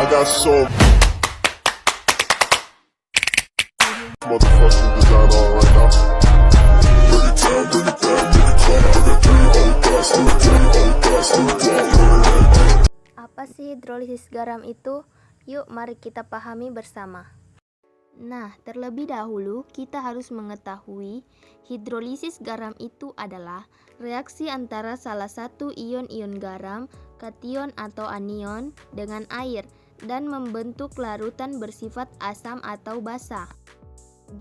I got so motherfucking design on right now. Bring it down, bring it down, bring it down. I got three old thoughts, I'm the three old thoughts, I'm the down. Apa sih hidrolisis garam itu? Yuk mari kita pahami bersama. Nah, terlebih dahulu kita harus mengetahui hidrolisis garam itu adalah reaksi antara salah satu ion-ion garam, kation atau anion dengan air dan membentuk larutan bersifat asam atau basa.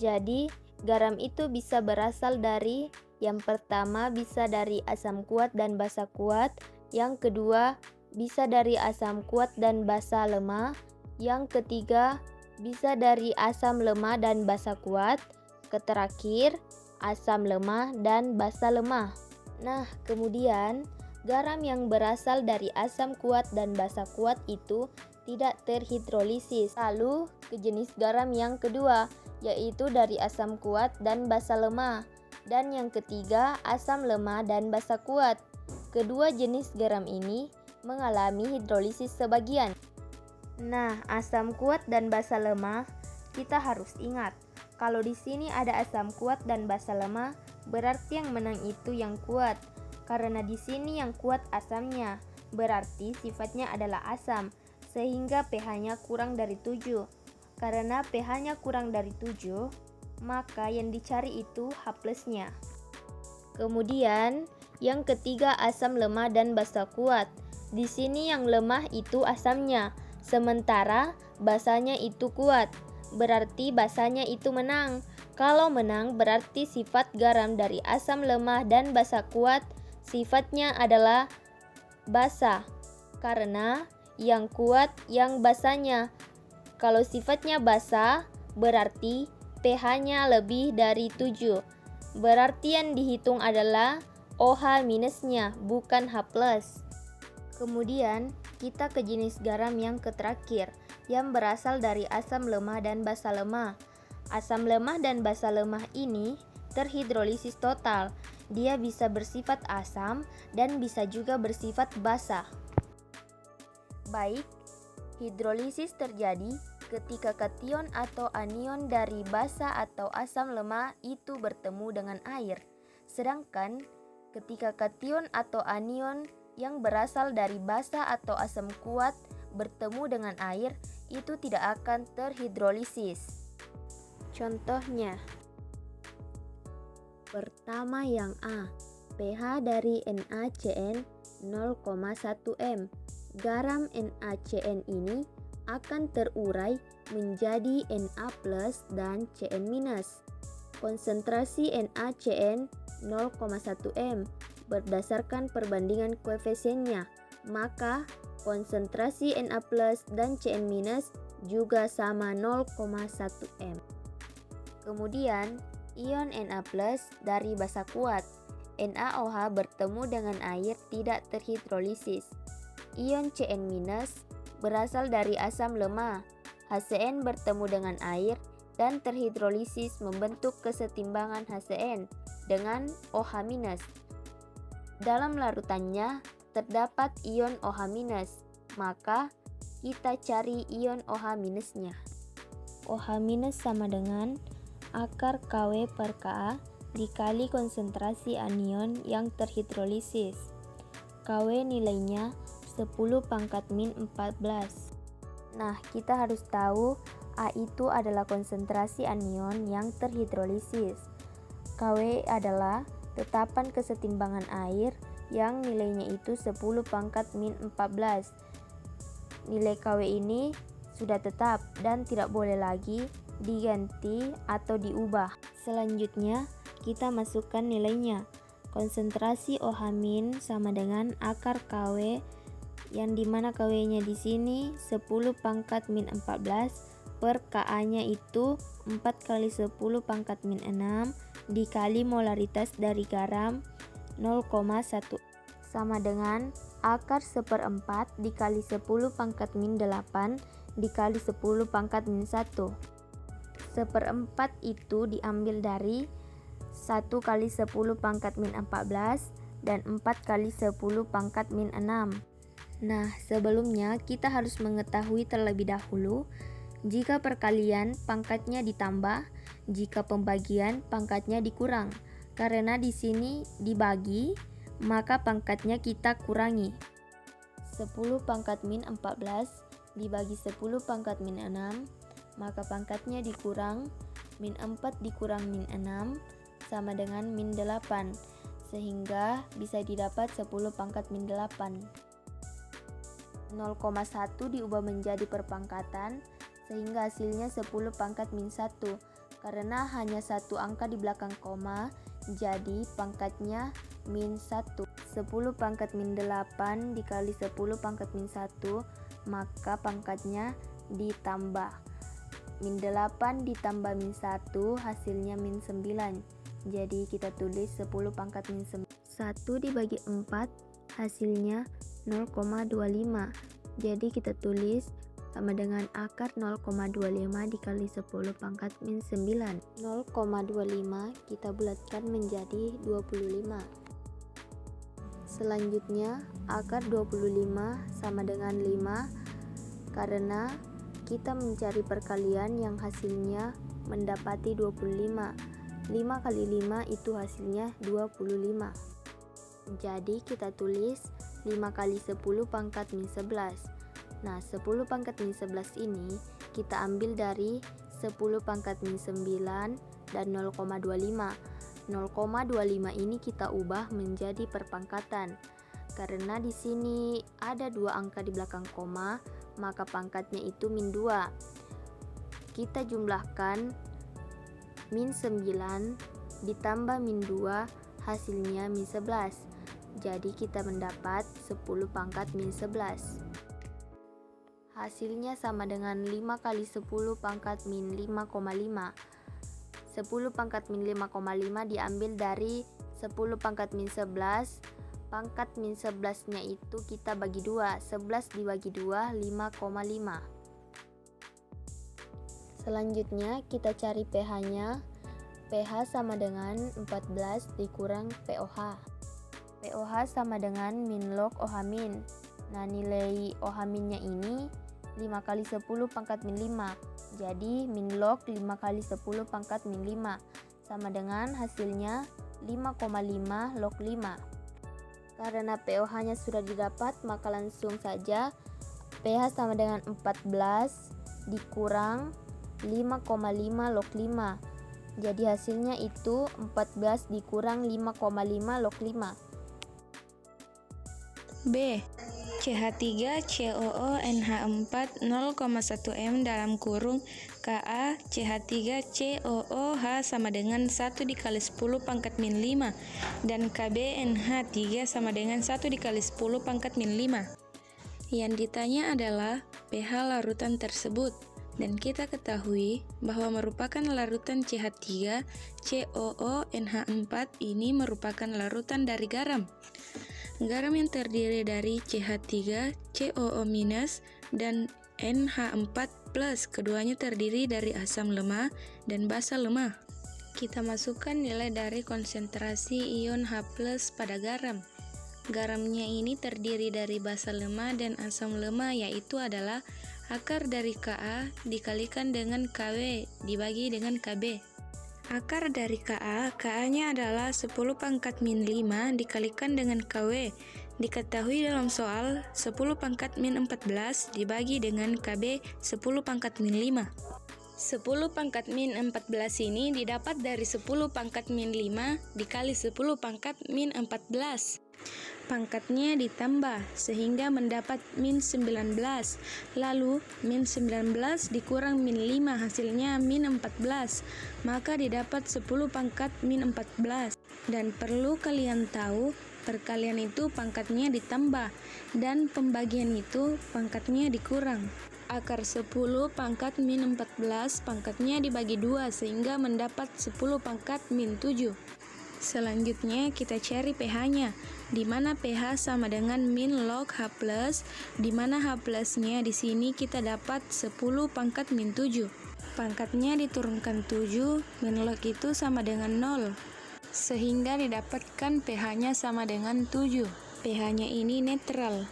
Jadi, garam itu bisa berasal dari yang pertama bisa dari asam kuat dan basa kuat, yang kedua bisa dari asam kuat dan basa lemah, yang ketiga bisa dari asam lemah dan basa kuat, terakhir asam lemah dan basa lemah. Nah, kemudian garam yang berasal dari asam kuat dan basa kuat itu tidak terhidrolisis. Lalu ke jenis garam yang kedua, yaitu dari asam kuat dan basa lemah, dan yang ketiga asam lemah dan basa kuat. Kedua jenis garam ini mengalami hidrolisis sebagian. Nah, asam kuat dan basa lemah, kita harus ingat, kalau di sini ada asam kuat dan basa lemah, berarti yang menang itu yang kuat. Karena di sini yang kuat asamnya, berarti sifatnya adalah asam, sehingga pH-nya kurang dari 7. Karena pH-nya kurang dari 7, maka yang dicari itu H+-nya. Kemudian, yang ketiga asam lemah dan basa kuat. Di sini yang lemah itu asamnya, sementara basanya itu kuat. Berarti basanya itu menang. Kalau menang berarti sifat garam dari asam lemah dan basa kuat sifatnya adalah basa. Karena yang kuat yang basanya. Kalau sifatnya basa, berarti pH-nya lebih dari 7. Berarti yang dihitung adalah OH minusnya, bukan H+. Kemudian, kita ke jenis garam yang terakhir, yang berasal dari asam lemah dan basa lemah. Asam lemah dan basa lemah ini terhidrolisis total. Dia bisa bersifat asam dan bisa juga bersifat basa. Baik, hidrolisis terjadi ketika kation atau anion dari basa atau asam lemah itu bertemu dengan air. Sedangkan ketika kation atau anion yang berasal dari basa atau asam kuat bertemu dengan air, itu tidak akan terhidrolisis. Contohnya, pertama yang A, pH dari NaCN 0,1 m. Garam NaCN ini akan terurai menjadi Na+ dan Cn-. Konsentrasi NaCN 0,1 m berdasarkan perbandingan koefisiennya, maka konsentrasi Na+ dan Cn- juga sama 0,1 m. Kemudian, ion Na+ dari basa kuat, NaOH bertemu dengan air tidak terhidrolisis. Ion Cn- berasal dari asam lemah, HCN bertemu dengan air dan terhidrolisis membentuk kesetimbangan HCN dengan OH-. Dalam larutannya terdapat ion OH-, maka kita cari ion OH-nya. OH- sama dengan akar Kw per Ka dikali konsentrasi anion yang terhidrolisis. Kw nilainya 10⁻⁴. Nah, kita harus tahu A itu adalah konsentrasi anion yang terhidrolisis. Kw adalah tetapan kesetimbangan air yang nilainya itu 10⁻⁴. Nilai Kw ini sudah tetap dan tidak boleh lagi diganti atau diubah. Selanjutnya, kita masukkan nilainya. Konsentrasi OH- sama dengan akar Kw, yang dimana Kw-nya di sini 10⁻⁴ per Ka-nya itu 4 kali 10⁻⁶ dikali molaritas dari garam 0,1 sama dengan akar 1/4 dikali 10⁻⁸ dikali 10⁻⁻1. 1/4 itu diambil dari 1 kali 10⁻⁴ dan 4 kali 10⁻⁶. Nah, sebelumnya kita harus mengetahui terlebih dahulu jika perkalian pangkatnya ditambah, jika pembagian pangkatnya dikurang. Karena di sini dibagi, maka pangkatnya kita kurangi. 10 pangkat min 14 dibagi 10 pangkat min 6, maka pangkatnya dikurang, min 4 dikurang min 6 sama dengan min 8, sehingga bisa didapat 10 pangkat min 8. 0,1 diubah menjadi perpangkatan, sehingga hasilnya 10 pangkat min 1. Karena hanya satu angka di belakang koma, jadi pangkatnya min 1. 10 pangkat min 8 dikali 10 pangkat min 1, maka pangkatnya ditambah. Min 8 ditambah min 1 hasilnya min 9. Jadi kita tulis 10 pangkat min 9. 1 dibagi 4 hasilnya 0,25. Jadi kita tulis sama dengan akar 0,25 dikali 10 pangkat min 9. 0,25 kita bulatkan menjadi 25. Selanjutnya akar 25 sama dengan 5 karena kita mencari perkalian yang hasilnya mendapati 25. 5 kali 5 itu hasilnya 25. Jadi kita tulis 5 kali 10 pangkat min 11. Nah, 10 pangkat min 11 ini kita ambil dari 10 pangkat min 9 dan 0,25. 0,25 ini kita ubah menjadi perpangkatan. Karena di sini ada dua angka di belakang koma, maka pangkatnya itu min 2. Kita jumlahkan min 9 ditambah min 2 hasilnya min 11. Jadi kita mendapat 10 pangkat min 11. Hasilnya sama dengan 5 kali 10 pangkat min 5,5. 10 pangkat min 5,5 diambil dari 10 pangkat min 11. Pangkat min 11 nya itu kita bagi 2. 11 dibagi 2 5,5. Selanjutnya kita cari pH nya. pH sama dengan 14 dikurang POH. POH sama dengan min log OH min. Nah, nilai OH minnya ini 5 kali 10 pangkat min 5. Jadi min log 5 kali 10 pangkat min 5 sama dengan hasilnya 5,5 log 5. Karena POH nya sudah didapat, maka langsung saja pH sama dengan 14 dikurang 5,5 log 5. Jadi hasilnya itu 14 dikurang 5,5 log 5. B. CH3COO NH4 0,1 M dalam kurung Ka CH3COOH sama dengan 1 dikali 10 pangkat min 5 dan Kb NH3 sama dengan 1 dikali 10 pangkat min 5. Yang ditanya adalah pH larutan tersebut, dan kita ketahui bahwa merupakan larutan CH3COO NH4 ini merupakan larutan dari garam. Garam yang terdiri dari CH3COO- dan NH4+, keduanya terdiri dari asam lemah dan basa lemah. Kita masukkan nilai dari konsentrasi ion H+ pada garam. Garamnya ini terdiri dari basa lemah dan asam lemah, yaitu adalah akar dari Ka dikalikan dengan Kw dibagi dengan Kb. Akar dari Ka-nya adalah 10 pangkat min 5 dikalikan dengan Kw. Diketahui dalam soal 10 pangkat min 14 dibagi dengan Kb 10 pangkat min 5. 10 pangkat min 14 ini didapat dari 10 pangkat min 5 dikali 10 pangkat min 14. Pangkatnya ditambah sehingga mendapat min 19. Lalu min 19 dikurang min 5 hasilnya min 14. Maka didapat 10 pangkat min 14. Dan perlu kalian tahu, perkalian itu pangkatnya ditambah dan pembagian itu pangkatnya dikurang. Akar 10 pangkat min 14 pangkatnya dibagi 2 sehingga mendapat 10 pangkat min 7. Selanjutnya kita cari pH-nya, di mana pH sama dengan min log H+, di mana H+-nya di sini kita dapat 10 pangkat min 7. Pangkatnya diturunkan 7, min log itu sama dengan 0. Sehingga didapatkan pH-nya sama dengan 7. pH-nya ini netral.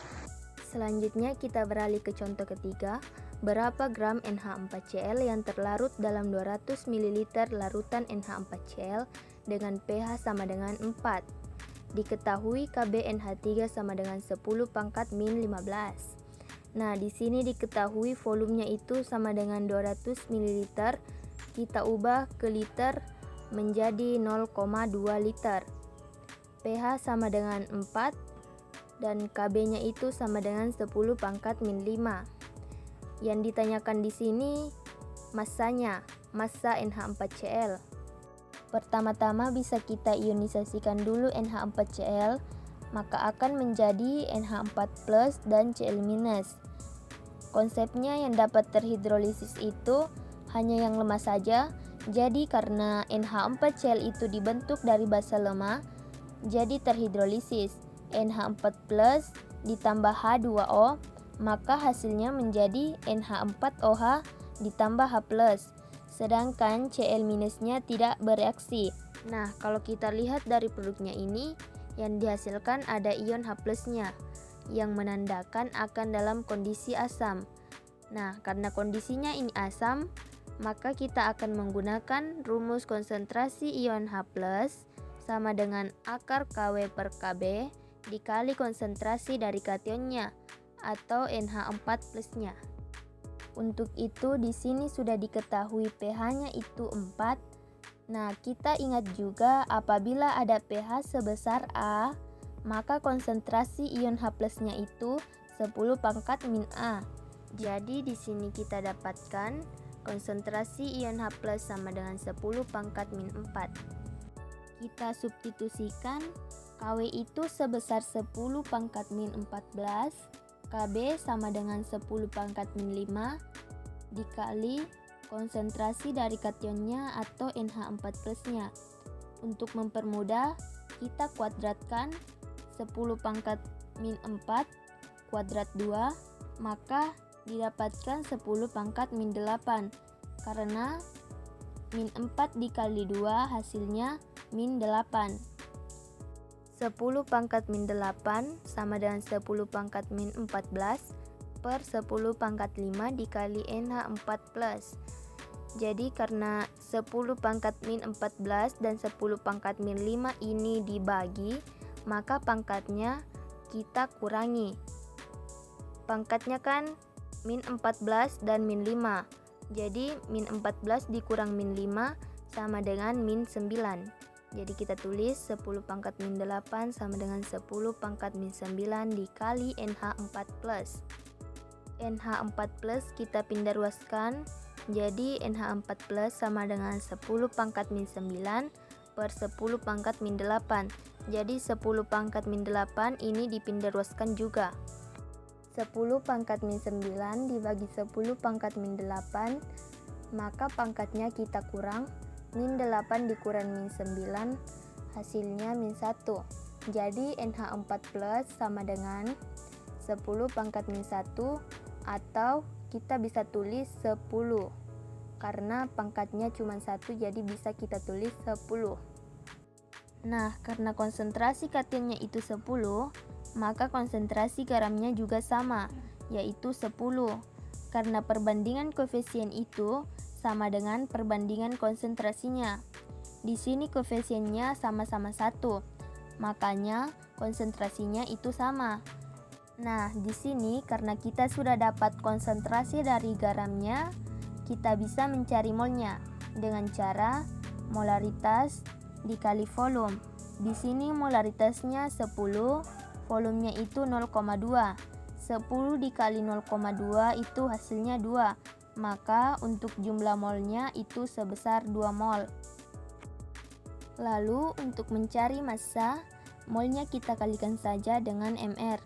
Selanjutnya kita beralih ke contoh ketiga. Berapa gram NH4Cl yang terlarut dalam 200 ml larutan NH4Cl dengan pH sama dengan 4? Diketahui Kb NH3 sama dengan 10 pangkat min 15. Nah, di sini diketahui volumenya itu sama dengan 200 ml. Kita ubah ke liter menjadi 0,2 liter. pH sama dengan 4 dan Kb-nya itu sama dengan 10 pangkat min 5. Yang ditanyakan di sini massanya, massa NH4Cl. Pertama-tama bisa kita ionisasikan dulu NH4Cl, maka akan menjadi NH4+ dan Cl-. Konsepnya yang dapat terhidrolisis itu hanya yang lemah saja. Jadi karena NH4Cl itu dibentuk dari basa lemah, jadi terhidrolisis NH4+ ditambah H2O, maka hasilnya menjadi NH4OH ditambah H+, sedangkan Cl- tidak bereaksi. Nah, kalau kita lihat dari produknya ini, yang dihasilkan ada ion H+-nya, yang menandakan akan dalam kondisi asam. Nah, karena kondisinya ini asam, maka kita akan menggunakan rumus konsentrasi ion H+ sama dengan akar Kw per Kb dikali konsentrasi dari kationnya, atau NH4+-nya. Untuk itu di sini sudah diketahui pH-nya itu 4. Nah, kita ingat juga apabila ada pH sebesar A, maka konsentrasi ion H+-nya itu 10 pangkat min A. Jadi di sini kita dapatkan konsentrasi ion H+ sama dengan 10 pangkat min 4. Kita substitusikan Kw itu sebesar 10 pangkat min 14, Kb sama dengan 10 pangkat min 5 dikali konsentrasi dari kationnya atau NH4+-nya. Untuk mempermudah, kita kuadratkan 10 pangkat min 4 kuadrat 2, maka didapatkan 10 pangkat min 8, karena min 4 dikali 2 hasilnya min 8. 10 pangkat min 8 sama dengan 10 pangkat min 14 per 10 pangkat 5 dikali NH4+. Jadi karena 10 pangkat min 14 dan 10 pangkat min 5 ini dibagi, maka pangkatnya kita kurangi. Pangkatnya kan min 14 dan min 5. Jadi min 14 dikurang min 5 sama dengan min 9. Jadi kita tulis 10 pangkat min 8 sama dengan 10 pangkat min 9 dikali NH4+. NH4+ kita pindah ruaskan, jadi NH4+ sama dengan 10 pangkat min 9 per 10 pangkat min 8. Jadi 10 pangkat min 8 ini dipindah ruaskan juga. 10 pangkat min 9 dibagi 10 pangkat min 8, maka pangkatnya kita kurang. Min 8 dikurang min 9 hasilnya min 1. Jadi NH4+ sama dengan 10 pangkat min 1, atau kita bisa tulis 10 karena pangkatnya cuma 1, jadi bisa kita tulis 10. Nah, karena konsentrasi kationnya itu 10, maka konsentrasi garamnya juga sama, yaitu 10. Karena perbandingan koefisien itu sama dengan perbandingan konsentrasinya. Di sini koefisiennya sama-sama 1, makanya konsentrasinya itu sama. Nah, di sini karena kita sudah dapat konsentrasi dari garamnya, kita bisa mencari molnya dengan cara molaritas dikali volume. Di sini molaritasnya 10, volumenya itu 0,2. 10 dikali 0,2 itu hasilnya 2. Maka untuk jumlah molnya itu sebesar 2 mol. Lalu untuk mencari massa, molnya kita kalikan saja dengan mR.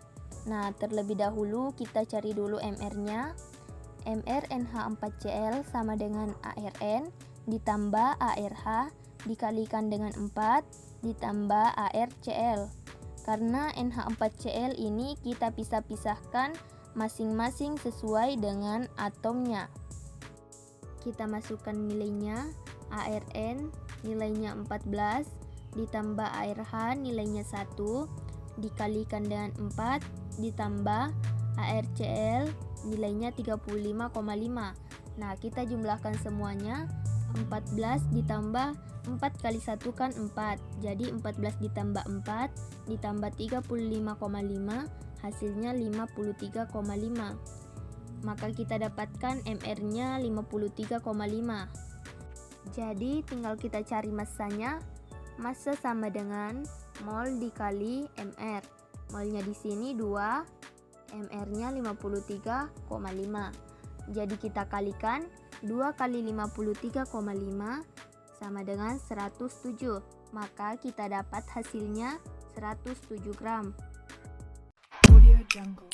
Nah, terlebih dahulu kita cari dulu mR-nya. mR NH4Cl sama dengan ARN ditambah ARH dikalikan dengan 4 ditambah ARCl. Karena NH4Cl ini kita pisah-pisahkan masing-masing sesuai dengan atomnya. Kita masukkan nilainya. ARN nilainya 14 ditambah ARH nilainya 1 dikalikan dengan 4 ditambah HCl nilainya 35,5. Nah, kita jumlahkan semuanya. 14 ditambah 4 kali 1 kan 4. Jadi 14 ditambah 4 ditambah 35,5 hasilnya 53,5. Maka kita dapatkan MR-nya 53,5. Jadi tinggal kita cari massanya. Massa sama dengan mol dikali MR. Molnya di sini 2, MR-nya 53,5. Jadi kita kalikan 2 kali 53,5 sama dengan 107. Maka kita dapat hasilnya 107 gram. Audio Jungle.